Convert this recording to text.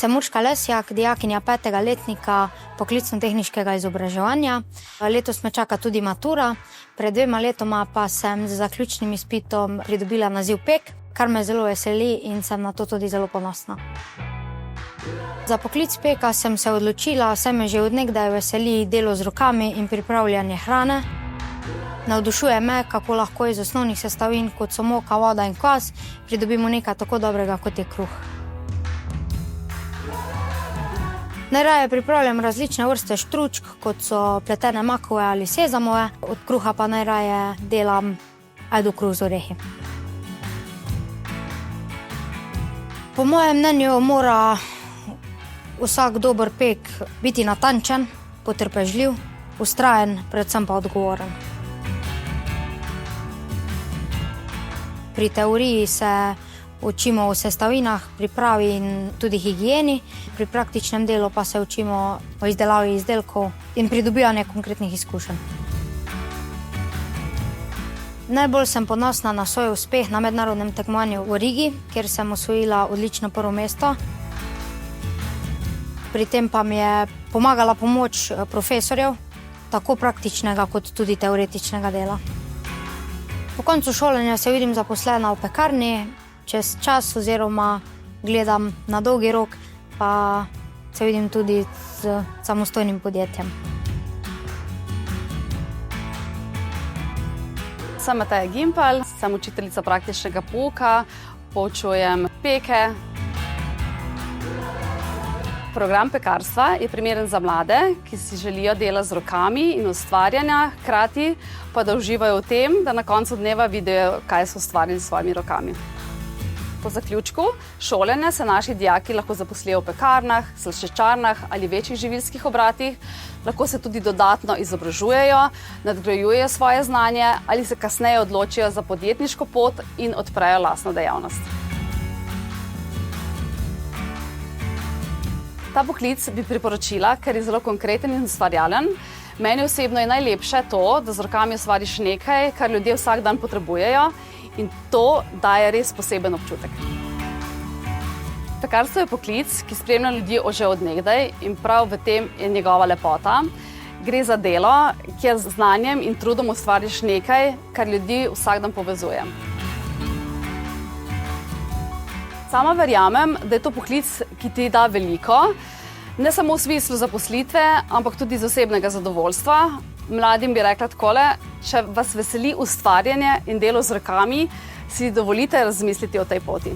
Sem Urška Lesjak, dijakinja 5. letnika poklicno-tehniškega izobraževanja. Letos me čaka tudi matura. Pred 2 letoma pa sem z zaključnim izpitom pridobila naziv pek, kar me zelo veseli in sem na to tudi zelo ponosna. Za poklic peka sem se odločila, saj me že od nekdaj veseli delo z rokami in pripravljanje hrane. Navdušuje me, kako lahko iz osnovnih sestavin, kot so moka, voda in kvas, pridobimo nekaj tako dobrega, kot je kruh. Najraje pripravljam različne vrste štručk, kot so pletene makove ali sezamove, od kruha pa najraje delam ajdo kruh z orehi. Po mojem mnenju mora vsak dober pek biti natančen, potrpežljiv, vztrajen, predvsem pa odgovoren. Pri teoriji se učimo o sestavinah, pripravi in tudi higieni, pri praktičnem delu pa se učimo o izdelavi izdelkov in pridobivanju konkretnih izkušenj. Najbolj sem ponosna na svoj uspeh na mednarodnem tekmovanju v Rigi, kjer sem osvojila odlično 1. mesto. Pri tem pa mi je pomagala pomoč profesorjev, tako praktičnega kot tudi teoretičnega dela. Po koncu šolanja se vidim zaposlena v pekarni, čez čas oziroma gledam na dolgi rok, pa se vidim tudi z samostojnim podjetjem. Sem Mateja Gimpel, sem učiteljica praktičnega pouka, poučujem peke. Program pekarstva je primeren za mlade, ki si želijo dela z rokami in ustvarjanja, hkrati pa da uživajo v tem, da na koncu dneva vidijo, kaj so ustvarili s svojimi rokami. Po zaključku šolanja se naši dijaki lahko zaposlijo v pekarnah, slaščičarnah ali večjih živilskih obratih, lahko se tudi dodatno izobražujejo, nadgrajujejo svoje znanje ali se kasneje odločijo za podjetniško pot in odprejo lastno dejavnost. Ta poklic bi priporočila, ker je zelo konkreten in ustvarjalen. Meni osebno je najlepše to, da z rokami ustvariš nekaj, kar ljudje vsak dan potrebujejo, in to daje res poseben občutek. Pekarstvo je poklic, ki spremlja ljudi že od nekdaj in prav v tem je njegova lepota. Gre za delo, kjer z znanjem in trudom ustvariš nekaj, kar ljudi vsak dan povezuje. Sama verjamem, da je to poklic, ki ti da veliko, ne samo v smislu zaposlitve, ampak tudi iz osebnega zadovoljstva. Mladim bi rekla takole, če vas veseli ustvarjanje in delo z rokami, si dovolite razmisliti o tej poti.